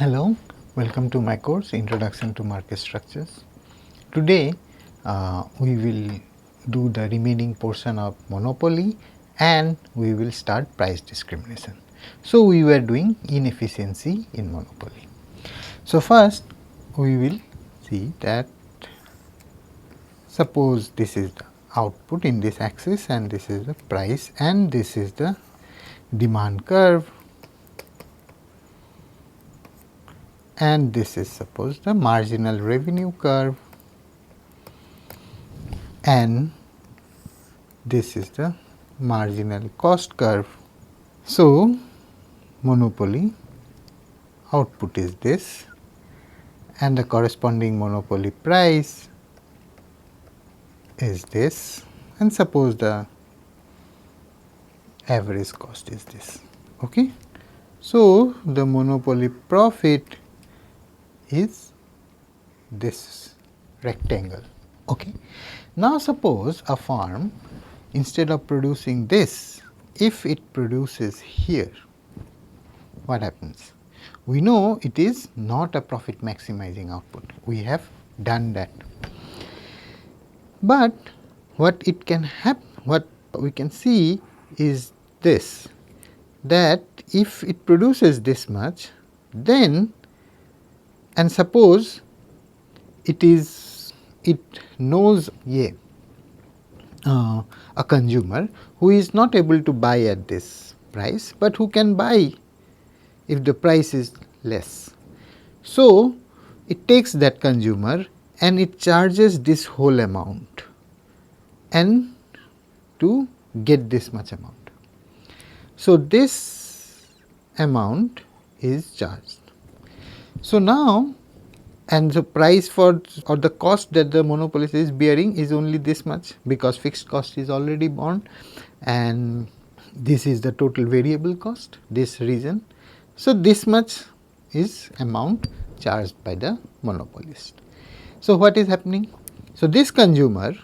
Hello, welcome to my course Introduction to Market Structures. Today we will do the remaining portion of monopoly and we will start price discrimination. So, we were doing inefficiency in monopoly. So, first we will see that suppose this is the output in this axis and this is the price and this is the demand curve and this is suppose the marginal revenue curve and this is the marginal cost curve. So, monopoly output is this and the corresponding monopoly price is this, and suppose the average cost is this. Okay. So, the monopoly profit is this rectangle. Okay. Now, suppose a firm instead of producing this, if it produces here, what happens? We know it is not a profit maximizing output, we have done that. But what it can happen, what we can see is this, that if it produces this much, then and suppose it knows a consumer who is not able to buy at this price, but who can buy if the price is less. So, it takes that consumer and it charges this whole amount and to get this much amount. So, this amount is charged. So, now and the price for or the cost that the monopolist is bearing is only this much, because fixed cost is already borne and this is the total variable cost, this region. So, this much is amount charged by the monopolist. So, what is happening? So, this consumer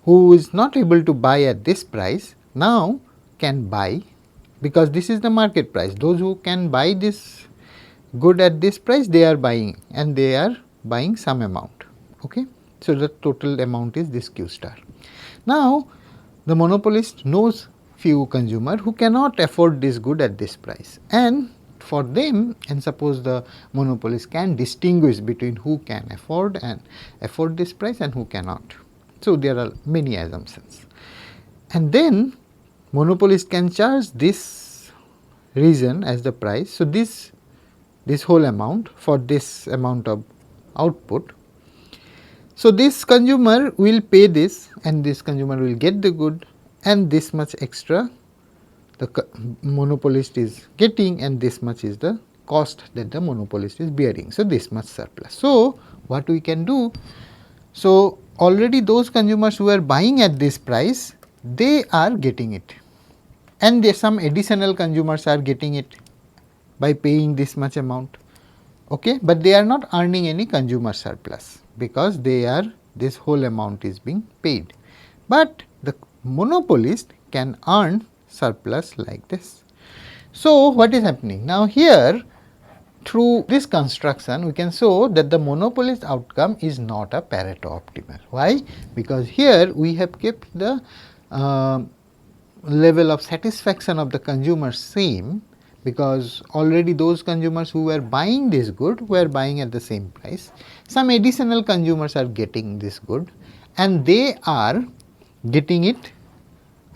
who is not able to buy at this price now can buy, because this is the market price. Those who can buy this good at this price, they are buying and they are buying some amount. Okay. So, the total amount is this Q star. Now, the monopolist knows few consumer who cannot afford this good at this price, and for them, and suppose the monopolist can distinguish between who can afford this price and who cannot. So, there are many assumptions, and then monopolist can charge this region as the price. So, this whole amount for this amount of output. So, this consumer will pay this and this consumer will get the good, and this much extra the monopolist is getting, and this much is the cost that the monopolist is bearing. So, this much surplus. So, what we can do? So, already those consumers who are buying at this price, they are getting it, and there some additional consumers are getting it by paying this much amount. Okay, but they are not earning any consumer surplus, because they are, this whole amount is being paid, but the monopolist can earn surplus like this. So, what is happening now here? Through this construction, we can show that the monopolist outcome is not a Pareto optimal. Why? Because here we have kept the level of satisfaction of the consumer same, because already those consumers who were buying this good were buying at the same price. Some additional consumers are getting this good, and they are getting it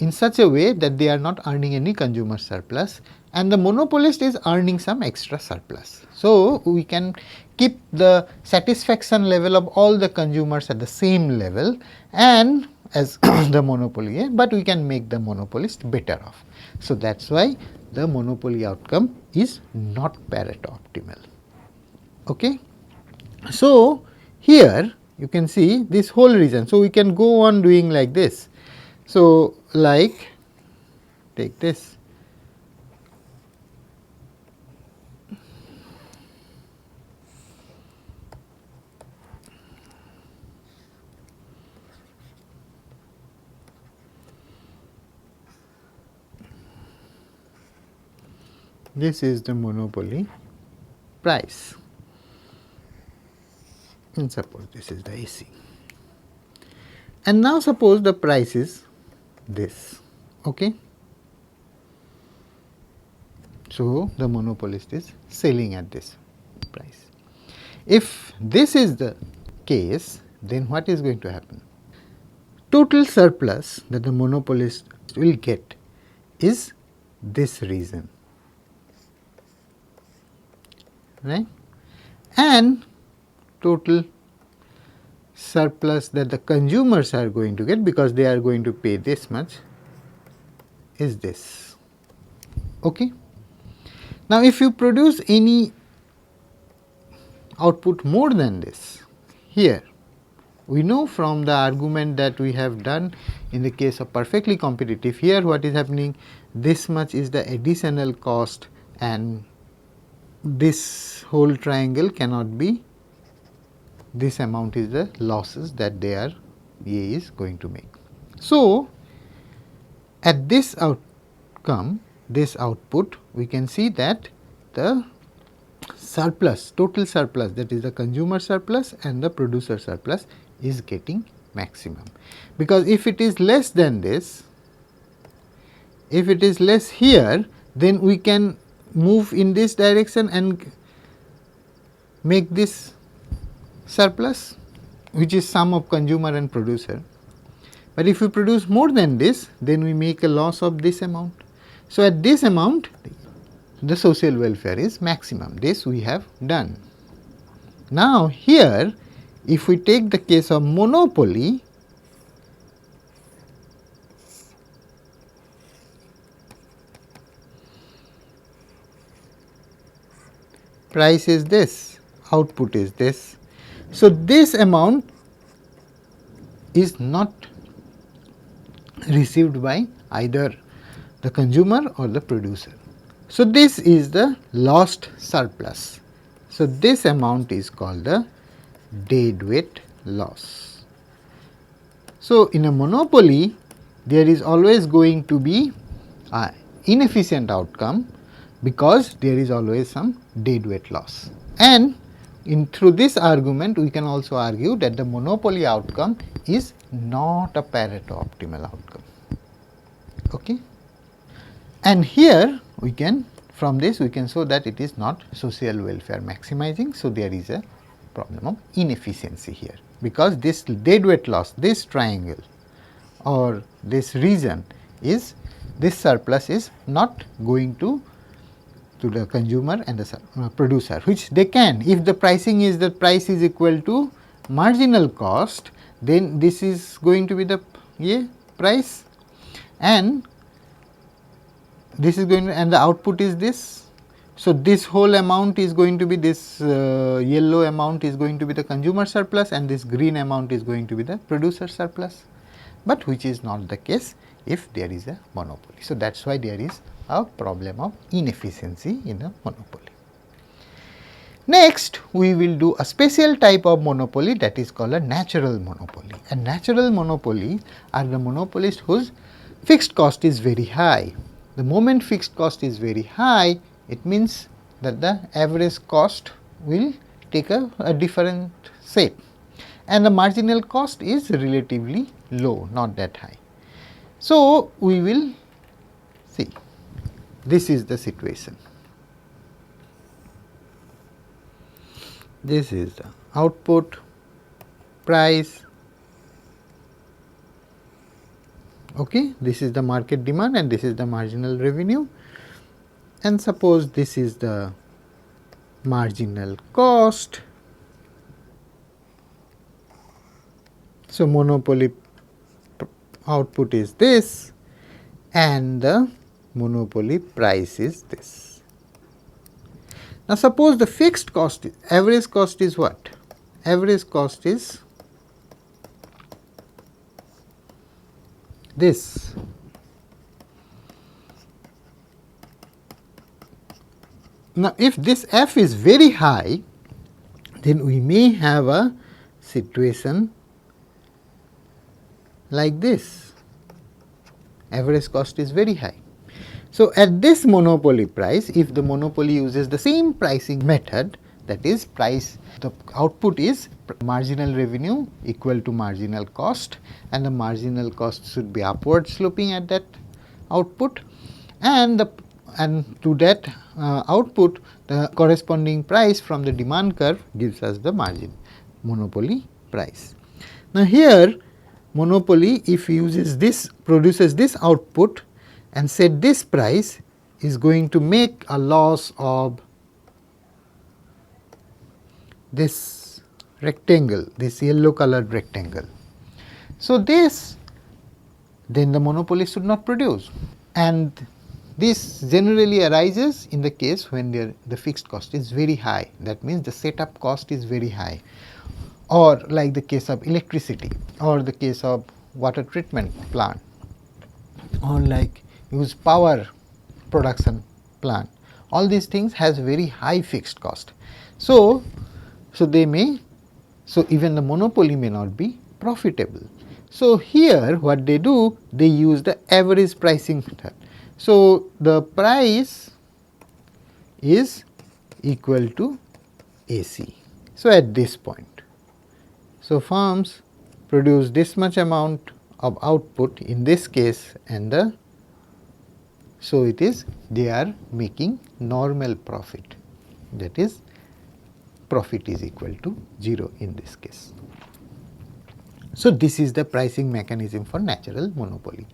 in such a way that they are not earning any consumer surplus, and the monopolist is earning some extra surplus. So, we can keep the satisfaction level of all the consumers at the same level and as the monopoly, but we can make the monopolist better off. So, that is why the monopoly outcome is not Pareto optimal. Okay. So, here you can see this whole region. So, we can go on doing like this. So, like take this. This is the monopoly price, and suppose this is the AC. And now suppose the price is this, okay. So, the monopolist is selling at this price. If this is the case, then what is going to happen? Total surplus that the monopolist will get is this region, right, and total surplus that the consumers are going to get, because they are going to pay this much, is this, okay. Now, if you produce any output more than this, here we know from the argument that we have done in the case of perfectly competitive, here what is happening, this much is the additional cost and this whole triangle cannot be, this amount is the losses that A is going to make. So, at this outcome, this output, we can see that the surplus, total surplus, that is the consumer surplus and the producer surplus, is getting maximum. Because if it is less than this, if it is less here, then we can move in this direction and make this surplus, which is sum of consumer and producer. But if we produce more than this, then we make a loss of this amount. So, at this amount, the social welfare is maximum. This we have done. Now, here if we take the case of monopoly, price is this, output is this. So, this amount is not received by either the consumer or the producer. So, this is the lost surplus. So, this amount is called the deadweight loss. So, in a monopoly there is always going to be an inefficient outcome, because there is always some deadweight loss. And through this argument we can also argue that the monopoly outcome is not a Pareto optimal outcome. Okay. And here we can, from this we can show that it is not social welfare maximizing. So, there is a problem of inefficiency here, because this deadweight loss, this triangle or this region is, this surplus is not going to the consumer and the producer, which they can, if the pricing is, the price is equal to marginal cost, then this is going to be the price, and this is going to, and the output is this. So, this whole amount is going to be, this yellow amount is going to be the consumer surplus, and this green amount is going to be the producer surplus, but which is not the case if there is a monopoly. So, that is why there is a problem of inefficiency in a monopoly. Next, we will do a special type of monopoly, that is called a natural monopoly. And natural monopoly are the monopolists whose fixed cost is very high. The moment fixed cost is very high, it means that the average cost will take a different shape, and the marginal cost is relatively low, not that high. So, we will see, this is the situation. This is the output, price, okay. This is the market demand and this is the marginal revenue, and suppose this is the marginal cost. So, monopoly output is this and the monopoly price is this. Now, suppose the fixed cost, average cost is what? Average cost is this. Now, if this f is very high, then we may have a situation like this, average cost is very high. So, at this monopoly price, if the monopoly uses the same pricing method, that is price, the output is marginal revenue equal to marginal cost, and the marginal cost should be upward sloping at that output, and to that output the corresponding price from the demand curve gives us the margin monopoly price. Now, here monopoly, if uses this, produces this output and set this price, is going to make a loss of this rectangle, this yellow colored rectangle. So, this then the monopoly should not produce, and this generally arises in the case when the fixed cost is very high, that means the setup cost is very high, or like the case of electricity, or the case of water treatment plant, or like use power production plant. All these things has very high fixed cost. So, they may, so even the monopoly may not be profitable. So, here what they do, they use the average pricing method. So, the price is equal to AC. So, at this point, so firms produce this much amount of output in this case, and so it is they are making normal profit, that is profit is equal to 0 in this case. So, this is the pricing mechanism for natural monopoly,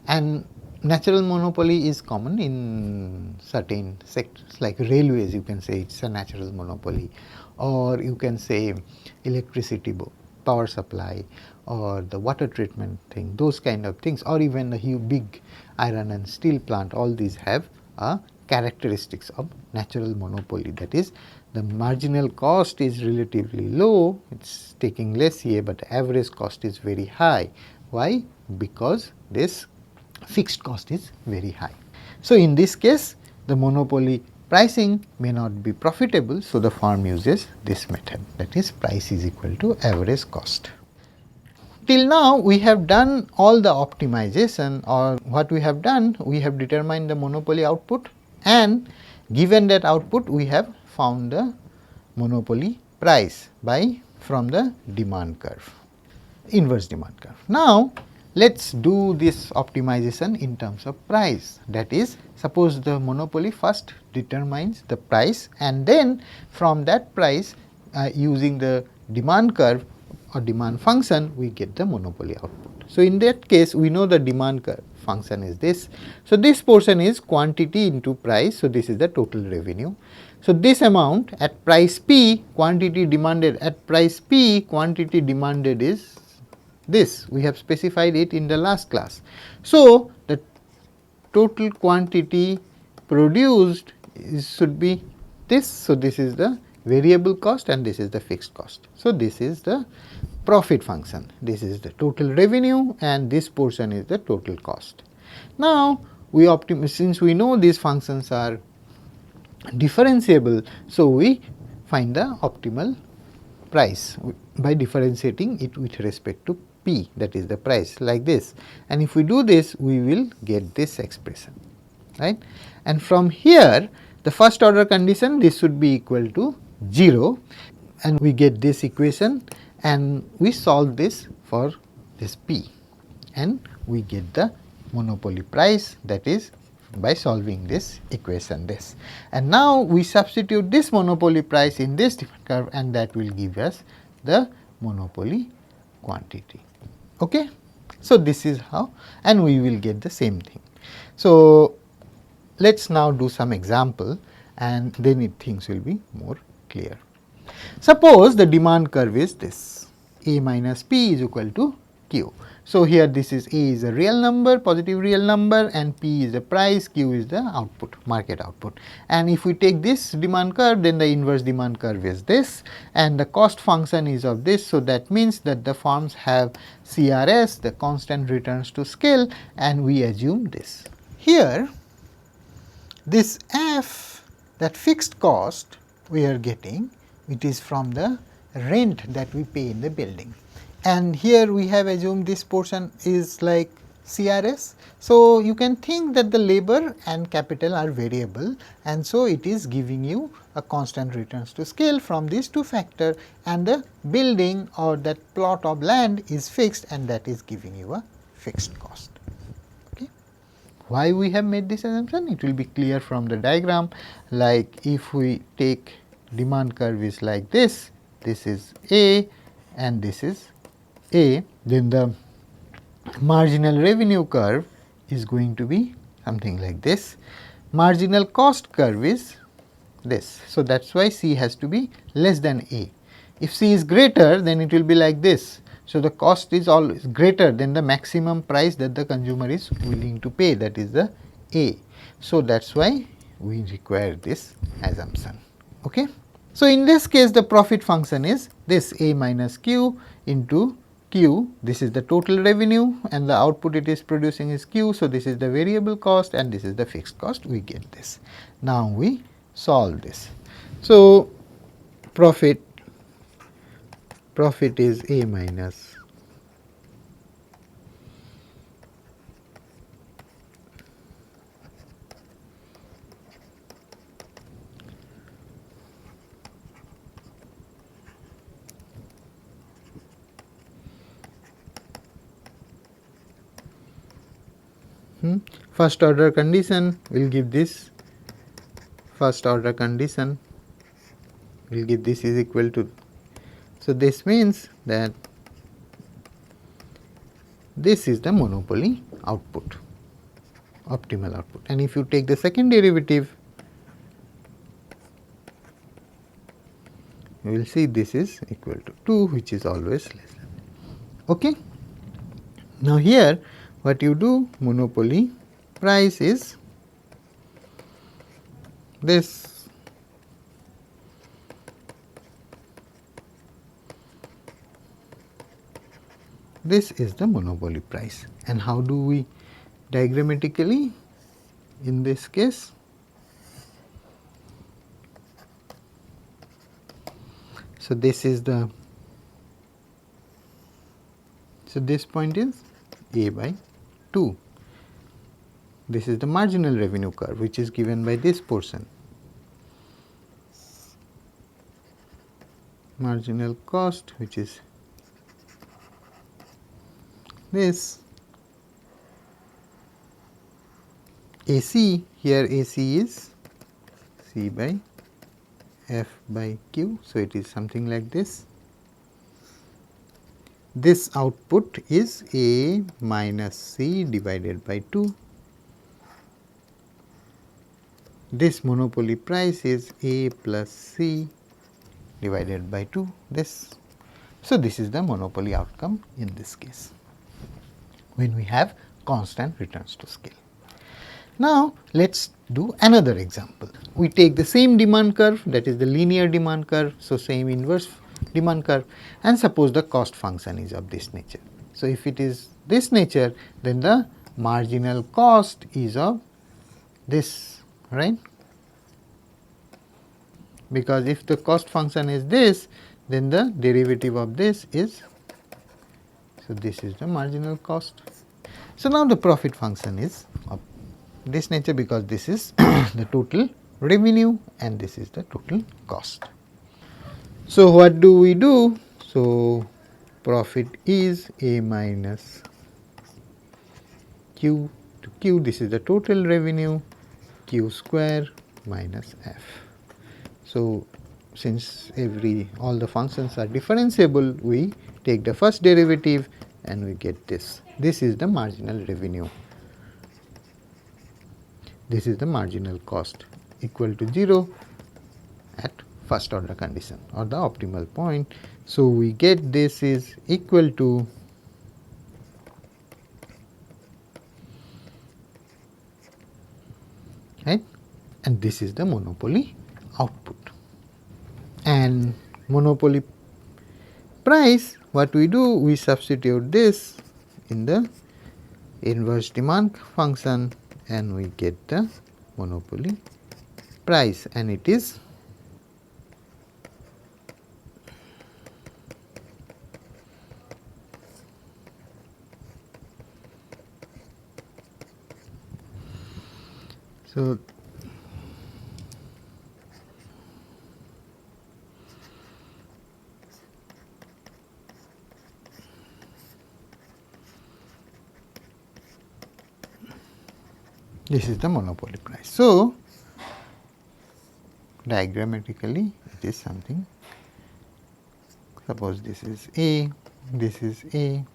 and natural monopoly is common in certain sectors like railways. You can say it is a natural monopoly, or you can say electricity power supply, or the water treatment thing, those kind of things, or even the big iron and steel plant. All these have a characteristics of natural monopoly, that is the marginal cost is relatively low, it is taking less here, but average cost is very high. Why? Because this fixed cost is very high. So, in this case the monopoly pricing may not be profitable. So, the firm uses this method, that is price is equal to average cost. Till now we have done all the optimization, or what we have done, we have determined the monopoly output, and given that output we have found the monopoly price from the demand curve, inverse demand curve. Now, let us do this optimization in terms of price, that is, suppose the monopoly first determines the price, and then from that price using the demand curve or demand function we get the monopoly output. So, in that case we know the demand curve function is this. So, this portion is quantity into price. So, this is the total revenue. So, this amount at price P, quantity demanded at price P, quantity demanded is this, we have specified it in the last class. So, the total quantity produced should be this. So, this is the variable cost and this is the fixed cost. So, this is the profit function, this is the total revenue, and this portion is the total cost. Now, since we know these functions are differentiable, so we find the optimal price by differentiating it with respect to P, that is the price, like this, and if we do this we will get this expression, right. And from here the first order condition, this should be equal to 0, and we get this equation, and we solve this for this P, and we get the monopoly price, that is by solving this equation this. And now we substitute this monopoly price in this demand curve, and that will give us the monopoly quantity. Okay? So, this is how, and we will get the same thing. So, let us now do some example, and then things will be more clear. Suppose the demand curve is this, A minus P is equal to Q. So, here this is A is a real number, positive real number, and P is the price, Q is the output, market output. And if we take this demand curve, then the inverse demand curve is this, and the cost function is of this. So, that means that the firms have CRS, the constant returns to scale, and we assume this. Here this F, that fixed cost we are getting, it is from the rent that we pay in the building. And here we have assumed this portion is like CRS. So, you can think that the labor and capital are variable, and so it is giving you a constant returns to scale from these two factors, and the building or that plot of land is fixed, and that is giving you a fixed cost. Okay. Why we have made this assumption? It will be clear from the diagram. Like if we take demand curve is like this is A and this is A, then the marginal revenue curve is going to be something like this. Marginal cost curve is this. So, that is why C has to be less than A. If C is greater, then it will be like this. So, the cost is always greater than the maximum price that the consumer is willing to pay, that is the A. So, that is why we require this assumption. Okay. So, in this case the profit function is this A minus Q into Q, this is the total revenue and the output it is producing is Q. So, this is the variable cost and this is the fixed cost, we get this. Now, we solve this. So, profit is A minus first order condition will give this, first order condition will give this is equal to. So, this means that this is the monopoly output, optimal output, and if you take the second derivative, you will see this is equal to 2, which is always less than. Okay. Now, here what you do, monopoly price is this, this is the monopoly price. And how do we diagrammatically in this case? So, this is the, so this point is A by 2. This is the marginal revenue curve, which is given by this portion. Marginal cost, which is this. AC, here AC is C by F by Q. So, it is something like this. This output is A minus C divided by 2. This monopoly price is A plus C divided by 2, this. So, this is the monopoly outcome in this case, when we have constant returns to scale. Now, let us do another example. We take the same demand curve, that is the linear demand curve. So, same inverse demand curve, and suppose the cost function is of this nature. So, if it is this nature, then the marginal cost is of this, right? Because if the cost function is this, then the derivative of this is, so this is the marginal cost. So, now the profit function is of this nature, because this is the total revenue and this is the total cost. So, what do we do? So, profit is A minus Q to Q, this is the total revenue, Q square minus F. So, since all the functions are differentiable, we take the first derivative and we get this. This is the marginal revenue. This is the marginal cost equal to 0 at first order condition or the optimal point. So, we get this is equal to right, and this is the monopoly output. And monopoly price, what we do, we substitute this in the inverse demand function and we get the monopoly price, and it is So, this is the monopoly price. So, diagrammatically it is something, suppose this is A, this is A,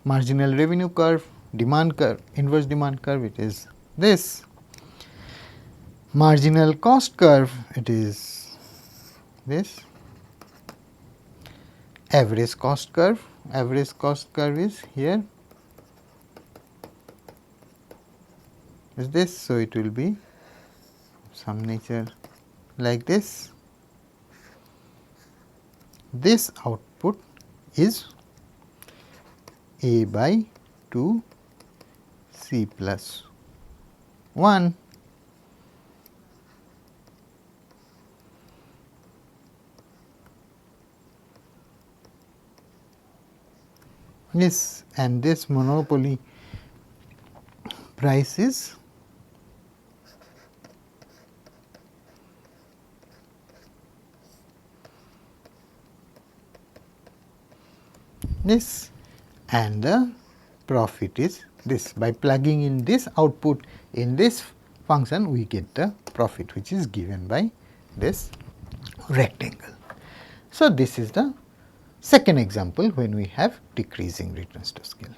marginal revenue curve, demand curve, inverse demand curve, it is this, marginal cost curve, it is this, average cost curve is here, is this. So, it will be some nature like this. This output is A by 2 C plus 1. Yes, and this monopoly price is this, and the profit is this. By plugging in this output in this function, we get the profit, which is given by this rectangle. So, this is the second example when we have decreasing returns to scale.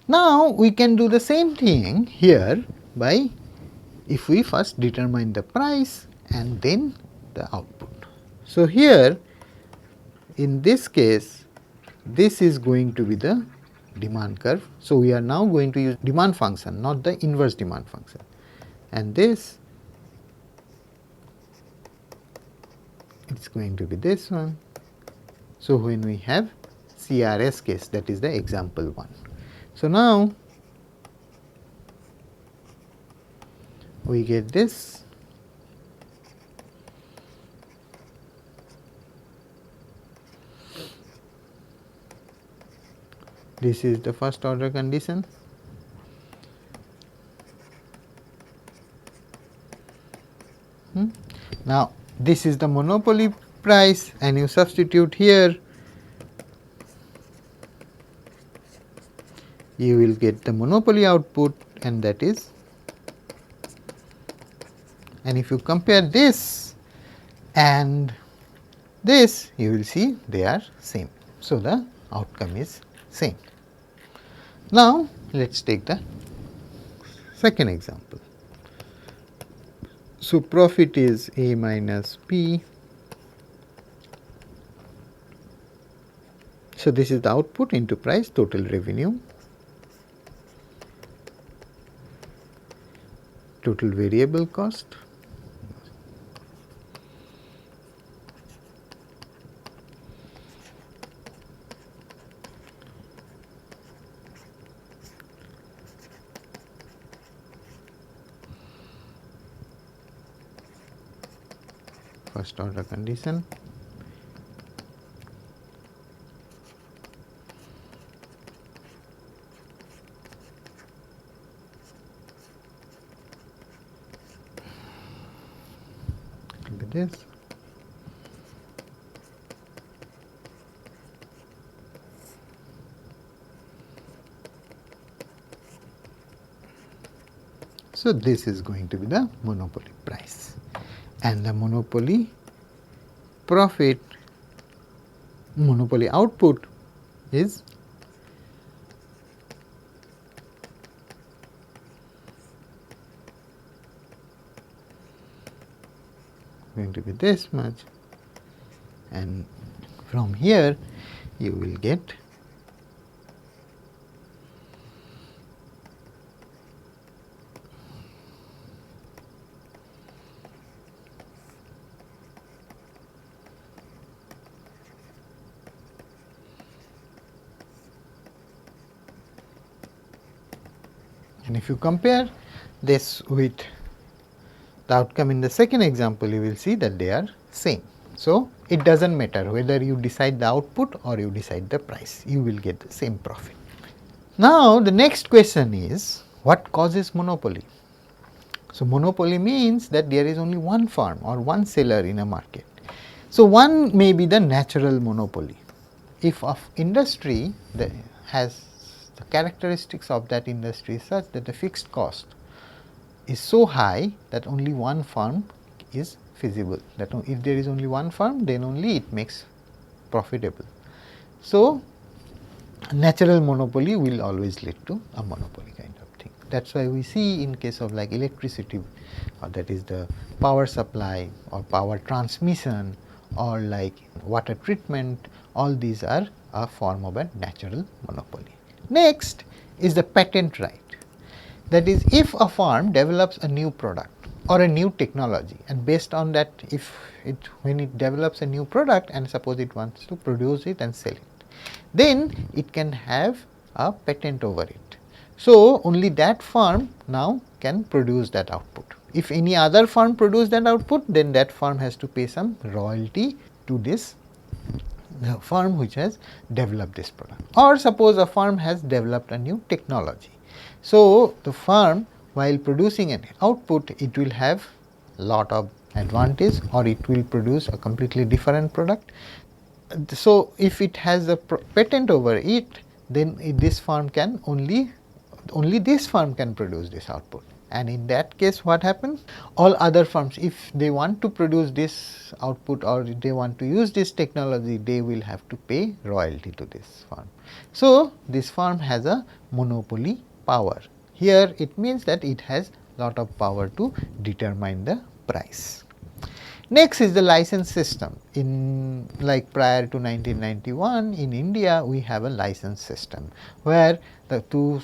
Now, we can do the same thing here by, if we first determine the price and then the output. So, here in this case, this is going to be the demand curve. So, we are now going to use demand function, not the inverse demand function, and this it's going to be this one. So, when we have CRS case, that is the example 1. So, now we get this. This is the first order condition. Now, this is the monopoly price, and you substitute here, you will get the monopoly output, and that is, and if you compare this and this, you will see they are same. So, the outcome is same. Now, let us take the second example. So, profit is A minus P. So, this is the output into price, total revenue, total variable cost, first order condition, look at this. So, this is going to be the monopoly price, and the monopoly profit, monopoly output is going to be this much, and from here you will get and if you compare this with the outcome in the second example, you will see that they are same. So, it does not matter whether you decide the output or you decide the price, you will get the same profit. Now, the next question is, what causes monopoly? So, monopoly means that there is only one firm or one seller in a market. So, one may be the natural monopoly. If of industry that has the characteristics of that industry is such that the fixed cost is so high that only one firm is feasible, that if there is only one firm, then only it makes profitable. So, natural monopoly will always lead to a monopoly kind of thing. That is why we see in case of like electricity, that is the power supply or power transmission, or like water treatment, all these are a form of a natural monopoly. Next is the patent right. That is, if a firm develops a new product or a new technology, and based on that, when it develops a new product and suppose it wants to produce it and sell it, then it can have a patent over it. So, only that firm now can produce that output. If any other firm produce that output, then that firm has to pay some royalty to this firm which has developed this product. Or suppose a firm has developed a new technology. So, the firm, while producing an output, it will have lot of advantage, or it will produce a completely different product. So, if it has a patent over it, then this firm can only this firm can produce this output. And in that case, what happens? All other firms, if they want to produce this output or they want to use this technology, they will have to pay royalty to this firm. So, this firm has a monopoly power. Here it means that it has lot of power to determine the price. Next is the license system. In like prior to 1991, in India we have a license system, where to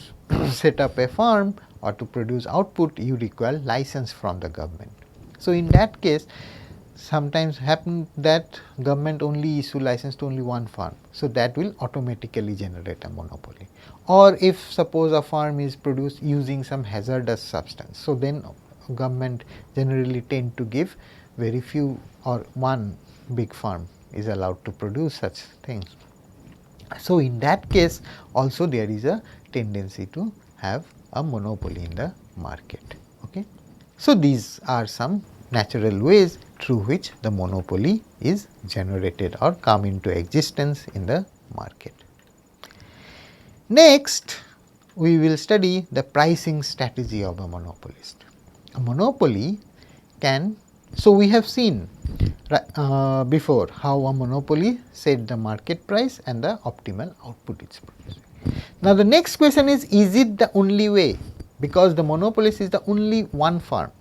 set up a firm or to produce output, you require license from the government. So, in that case, sometimes happen that government only issue license to only one firm. So, that will automatically generate a monopoly. Or if suppose a firm is produced using some hazardous substance, so then government generally tend to give very few, or one big firm is allowed to produce such things. So, in that case also there is a tendency to have a monopoly in the market. Okay. So, these are some natural ways through which the monopoly is generated or come into existence in the market. Next, we will study the pricing strategy of a monopolist. A monopoly can, so we have seen before how a monopoly set the market price and the optimal output it is producing. Now, the next question is it the only way? Because the monopolist is the only one firm,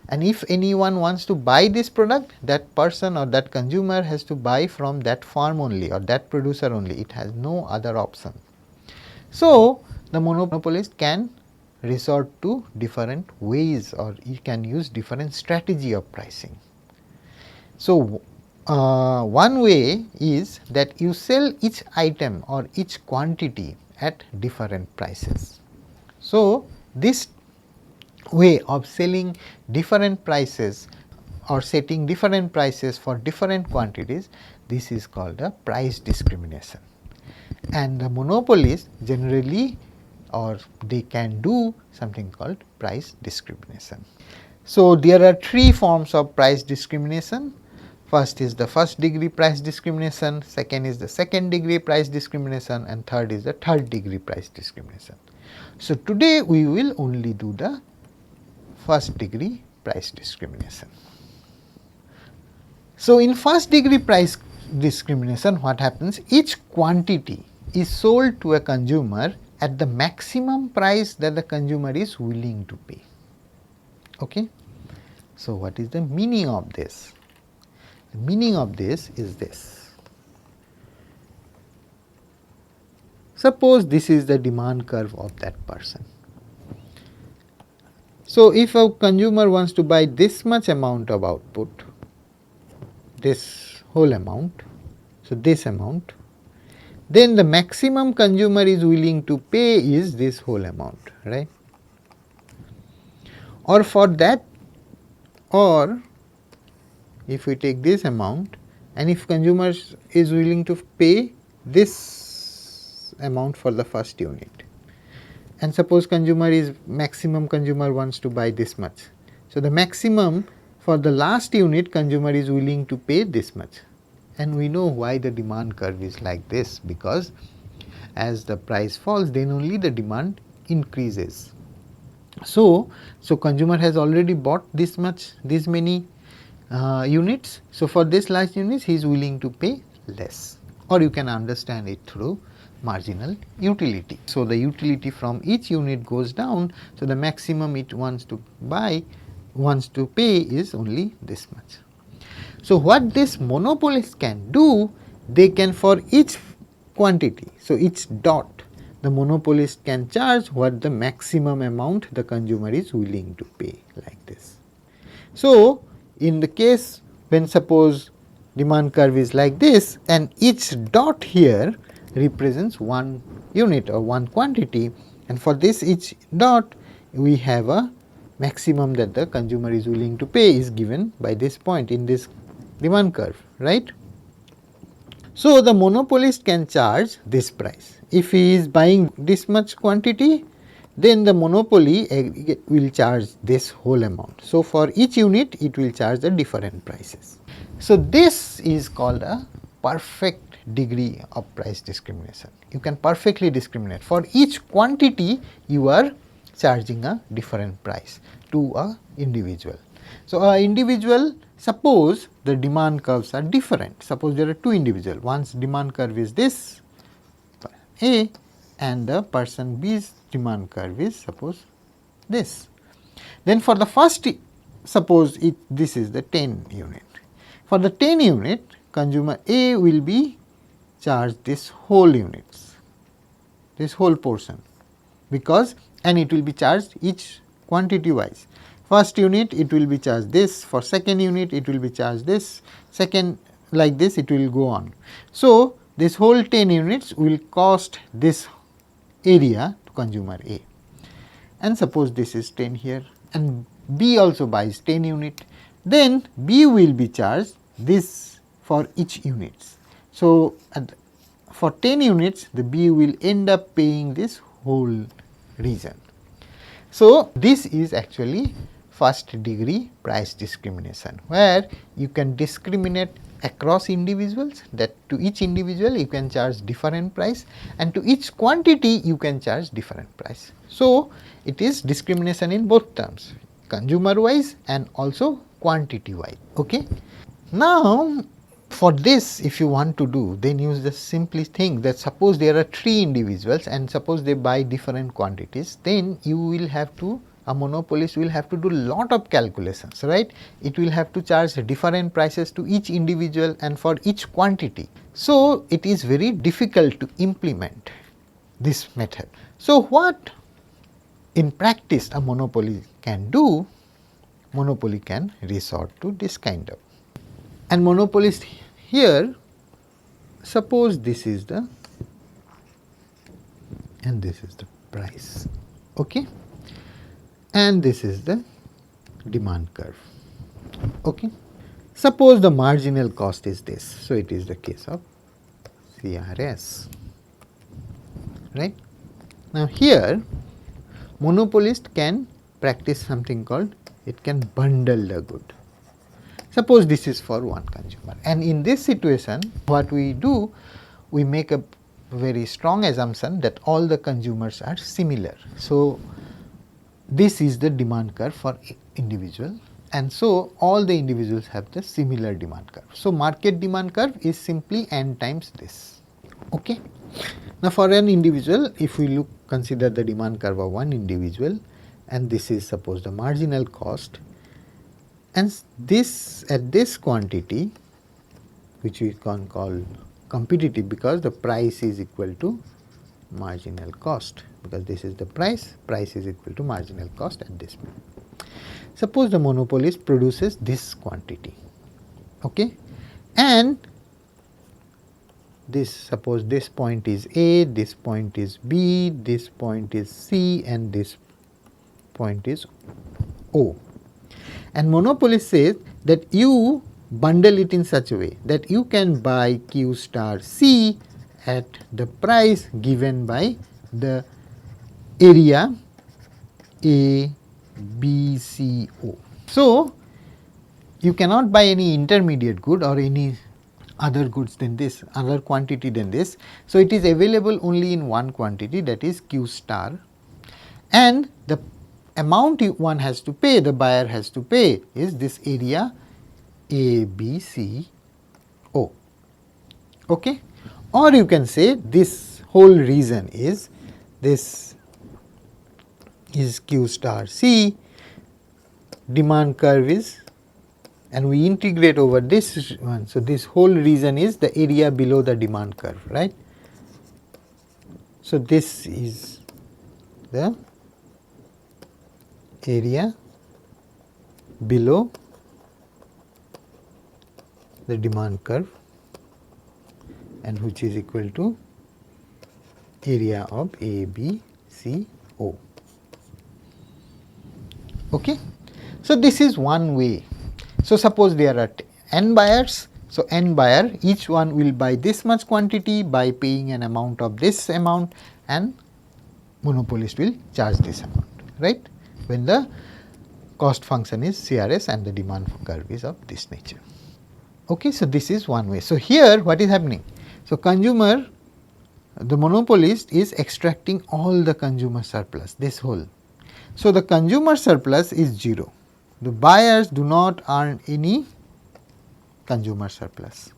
and if anyone wants to buy this product, that person or that consumer has to buy from that firm only or that producer only, it has no other option. So, the monopolist can resort to different ways, or you can use different strategy of pricing. So, one way is that you sell each item or each quantity at different prices. So, this way of selling different prices or setting different prices for different quantities, this is called a price discrimination. And the monopolists generally, or they can do something called price discrimination. So, there are three forms of price discrimination. First is the first degree price discrimination, second is the second degree price discrimination, and third is the third degree price discrimination. So, today we will only do the first degree price discrimination. So, in first degree price discrimination, what happens? Each quantity is sold to a consumer at the maximum price that the consumer is willing to pay. Okay. So, what is the meaning of this? The meaning of this is this. Suppose this is the demand curve of that person. So, if a consumer wants to buy this much amount of output, this whole amount, so this amount, then the maximum consumer is willing to pay is this whole amount, right? Or for that, or if we take this amount, and if consumer is willing to pay this amount for the first unit, and suppose maximum consumer wants to buy this much. So, the maximum for the last unit consumer is willing to pay this much, and we know why the demand curve is like this, because as the price falls then only the demand increases. So, consumer has already bought this many units. So, for this large units he is willing to pay less, or you can understand it through marginal utility. So, the utility from each unit goes down. So, the maximum it wants to pay is only this much. So, what this monopolist can do, they can for each quantity, so each dot, the monopolist can charge what the maximum amount the consumer is willing to pay, like this. So, in the case when suppose demand curve is like this and each dot here represents one unit or one quantity, and for this each dot we have a maximum that the consumer is willing to pay is given by this point in this demand curve, right. So, the monopolist can charge this price. If he is buying this much quantity, then the monopoly will charge this whole amount. So, for each unit it will charge the different prices. So, this is called a perfect degree of price discrimination. You can perfectly discriminate. For each quantity you are charging a different price to a individual. So, a individual, suppose the demand curves are different. Suppose there are two individuals, one's demand curve is this A and the person B's demand curve is suppose this. Then for the first, suppose this is the 10 unit. For the 10 unit, consumer A will be charged this whole units, this whole portion, because and it will be charged each quantity wise. First unit it will be charged this, for second unit it will be charged this, second like this it will go on. So, this whole 10 units will cost this area to consumer A, and suppose this is 10 here and B also buys 10 unit, then B will be charged this for each units. So, for 10 units the B will end up paying this whole region. So, this is actually first degree price discrimination, where you can discriminate across individuals, that to each individual you can charge different price and to each quantity you can charge different price. So, it is discrimination in both terms, consumer wise and also quantity wise. Okay. Now, for this if you want to do, then use the simplest thing, that suppose there are 3 individuals and suppose they buy different quantities, then you will have to, a monopolist will have to do lot of calculations, right. It will have to charge different prices to each individual and for each quantity. So, it is very difficult to implement this method. So, what in practice a monopoly can do, monopoly can resort to this kind of. And monopolist here, suppose this is the and this is the price, okay, and this is the demand curve. Okay. Suppose the marginal cost is this, so it is the case of CRS, right. Now, here monopolist can practice something called, it can bundle the good. Suppose this is for one consumer, and in this situation what we do, we make a very strong assumption that all the consumers are similar. So, this is the demand curve for individual, and so all the individuals have the similar demand curve. So, market demand curve is simply n times this. Okay. Now, for an individual, if we consider the demand curve of one individual, and this is suppose the marginal cost, and this at this quantity, which we can call competitive, because the price is equal to marginal cost, because this is the price is equal to marginal cost at this point. Suppose the monopolist produces this quantity, okay, and this, suppose this point is A, this point is B, this point is C, and this point is O. And monopolist says that you bundle it in such a way that you can buy Q star C at the price given by the area A, B, C, O. So, you cannot buy any intermediate good or any other goods than this, other quantity than this. So, it is available only in one quantity, that is Q star, and the amount one has to pay, the buyer has to pay, is this area A, B, C, O. Okay? Or you can say this whole region is, this is Q star C, demand curve is, and we integrate over this one. So, this whole region is the area below the demand curve, right. So, this is the area below the demand curve, and which is equal to area of A, B, C, O. Okay. So, this is one way. So, suppose there are n buyers. So, n buyer, each one will buy this much quantity by paying an amount of this amount, and monopolist will charge this amount, right, when the cost function is CRS and the demand curve is of this nature. Okay. So, this is one way. So, here what is happening? So, consumer, the monopolist is extracting all the consumer surplus, this whole. So, the consumer surplus is 0. The buyers do not earn any consumer surplus.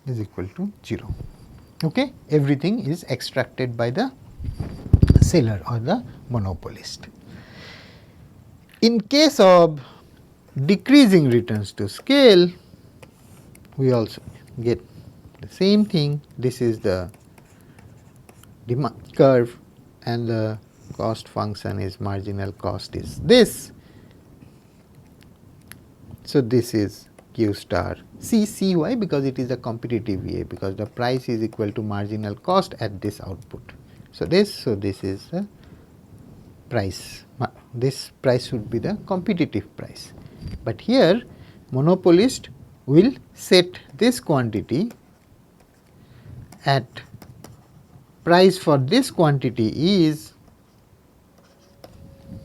Is equal to 0. Okay? Everything is extracted by the seller or the monopolist. In case of decreasing returns to scale, we also get the same thing. This is the demand curve, and the cost function is marginal cost is this. So, this is Q star C, C why? Because it is a competitive VA, because the price is equal to marginal cost at this output. So, this is the price, this price should be the competitive price, but here monopolist will set this quantity at price for this quantity is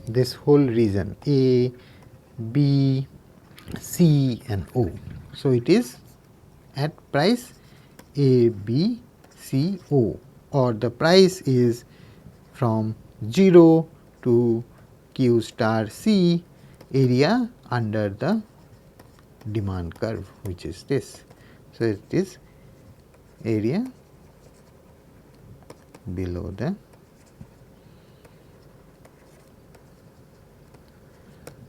this whole region A, B, C and O. So, it is at price A, B, C, O, or the price is from 0 to Q star C area under the demand curve, which is this. So, it is area below the.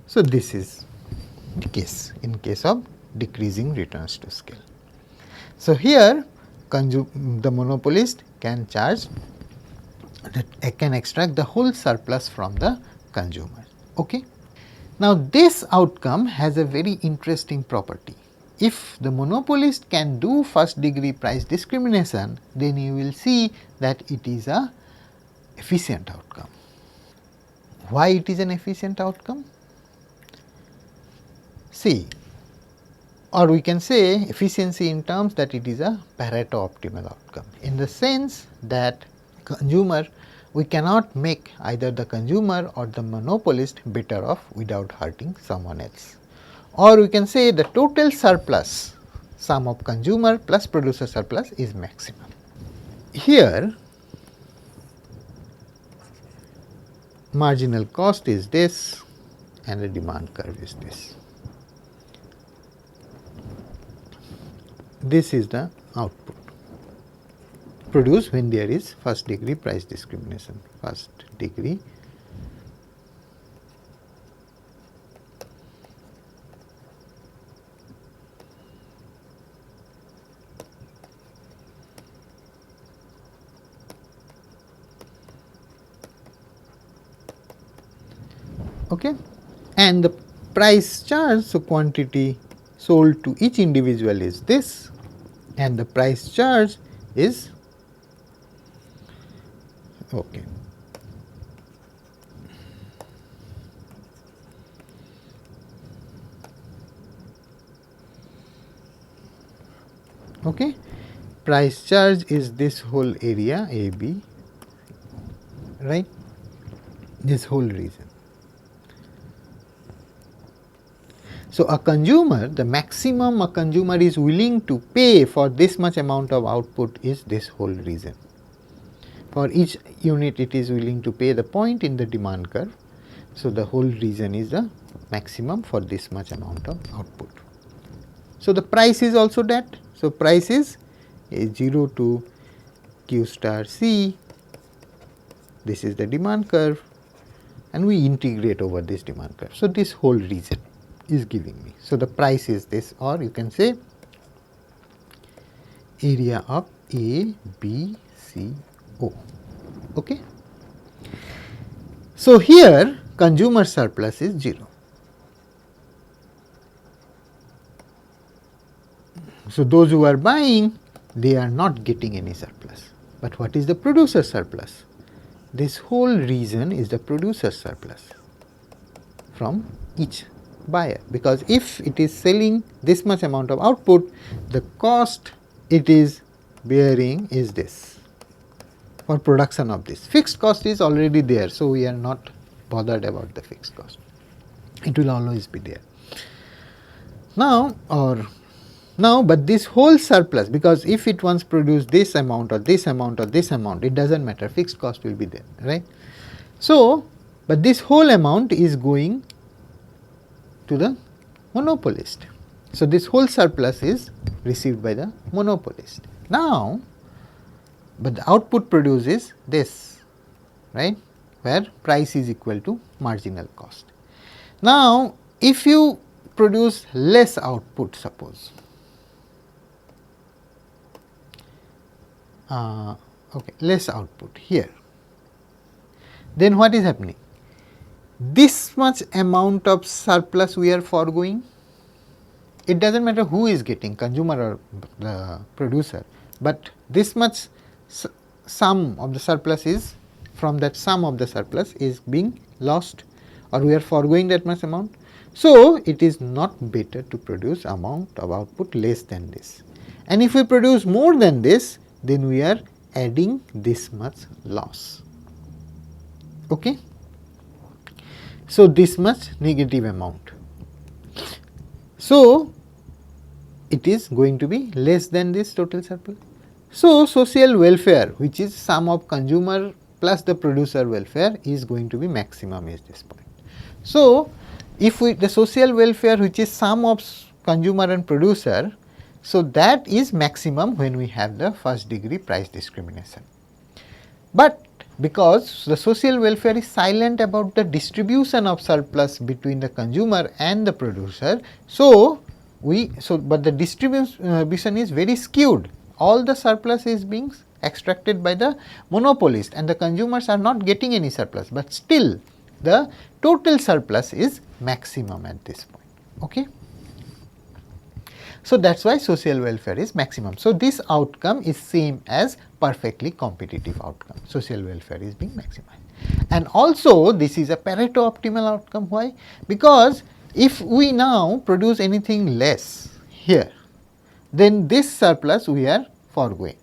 So, this is the case in case of decreasing returns to scale. So, here the monopolist can charge that can extract the whole surplus from the consumer. Okay. Now, this outcome has a very interesting property. If the monopolist can do first degree price discrimination, then you will see that it is a efficient outcome. Why it is an efficient outcome? See, or we can say efficiency in terms that it is a Pareto optimal outcome, in the sense that consumer, we cannot make either the consumer or the monopolist better off without hurting someone else. Or we can say the total surplus, sum of consumer plus producer surplus, is maximum. Here marginal cost is this and the demand curve is this. This is the output produced when there is first degree price discrimination, first degree. Okay. And the price charge, so quantity sold to each individual is this, and the price charge is okay. Okay. Price charge is this whole area AB, right, this whole region. So, a consumer, the maximum a consumer is willing to pay for this much amount of output is this whole region. For each unit it is willing to pay the point in the demand curve. So, the whole region is the maximum for this much amount of output. So, the price is also that. So, price is A0 to Q star C, this is the demand curve, and we integrate over this demand curve. So, this whole region is giving me. So, the price is this, or you can say area of A, B, C, O. Okay. So, here consumer surplus is 0. So, those who are buying, they are not getting any surplus. But what is the producer surplus? This whole region is the producer surplus from each buyer, because if it is selling this much amount of output, the cost it is bearing is this for production of this. Fixed cost is already there, so we are not bothered about the fixed cost. It will always be there. Now, but this whole surplus, because if it once produce this amount or this amount or this amount, it does not matter, fixed cost will be there, right. So, but this whole amount is going to the monopolist. So, this whole surplus is received by the monopolist. Now, but the output produces this, right, where price is equal to marginal cost. Now, if you produce less output, suppose, less output here, then what is happening? This much amount of surplus we are foregoing. It does not matter who is getting, consumer or the producer, but this much sum of the surplus is, from that sum of the surplus is being lost, or we are foregoing that much amount. So, it is not better to produce amount of output less than this, and if we produce more than this, then we are adding this much loss. Okay. So, this much negative amount. So, it is going to be less than this total surplus. So, social welfare, which is sum of consumer plus the producer welfare, is going to be maximum at this point. So, if we the social welfare, which is sum of consumer and producer, so that is maximum when we have the first degree price discrimination. But because the social welfare is silent about the distribution of surplus between the consumer and the producer, so but the distribution is very skewed. All the surplus is being extracted by the monopolist and the consumers are not getting any surplus, but still the total surplus is maximum at this point. Okay. So, that is why social welfare is maximum. So, this outcome is same as perfectly competitive outcome, social welfare is being maximized. And also this is a Pareto optimal outcome. Why? Because if we now produce anything less here, then this surplus we are foregoing,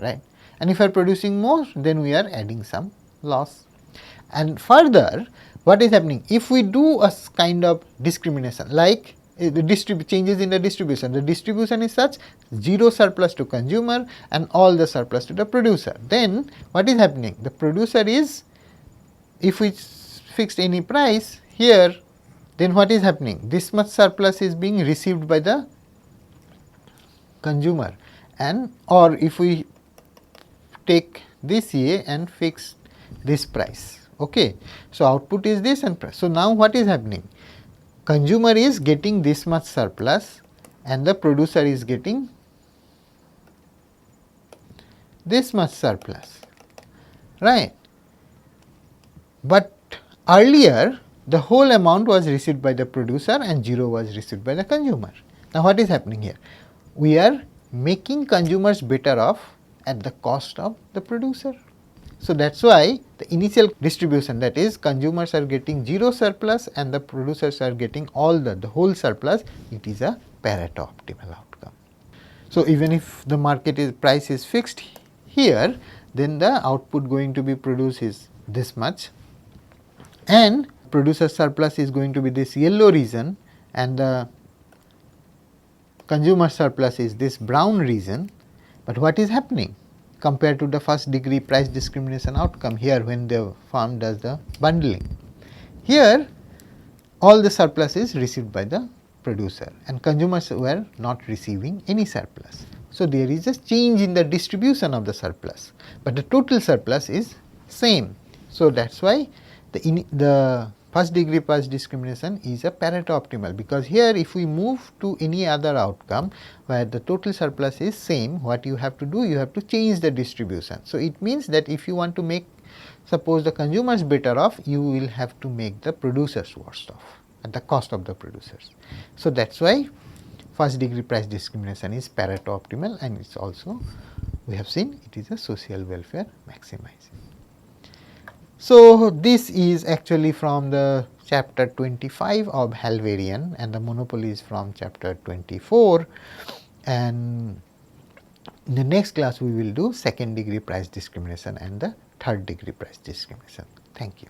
right, and if we are producing more, then we are adding some loss. And further, what is happening, if we do a kind of discrimination like the changes in the distribution is such 0 surplus to consumer and all the surplus to the producer, then what is happening, the producer is, if we fixed any price here, then what is happening, this much surplus is being received by the consumer, and or if we take this A and fix this price. Okay. So, output is this and price. So, now what is happening, consumer is getting this much surplus and the producer is getting this much surplus, right. But earlier the whole amount was received by the producer and 0 was received by the consumer. Now, what is happening here? We are making consumers better off at the cost of the producer. So, that is why the initial distribution, that is consumers are getting 0 surplus and the producers are getting all the whole surplus, it is a Pareto optimal outcome. So, even if the market price is fixed here, then the output going to be produced is this much, and producer surplus is going to be this yellow region, and the consumer surplus is this brown region. But what is happening compared to the first degree price discrimination outcome here when the firm does the bundling? Here all the surplus is received by the producer and consumers were not receiving any surplus. So, there is a change in the distribution of the surplus, but the total surplus is same. So, that is why the first degree price discrimination is a Pareto optimal, because here if we move to any other outcome where the total surplus is same, what you have to do, you have to change the distribution. So, it means that if you want to make, suppose the consumers better off, you will have to make the producers worse off at the cost of the producers. So, that is why first degree price discrimination is Pareto optimal, and it is also, we have seen, it is a social welfare maximizing. So, this is actually from the chapter 25 of Halverian, and the monopoly is from chapter 24, and in the next class we will do second degree price discrimination and the third degree price discrimination. Thank you.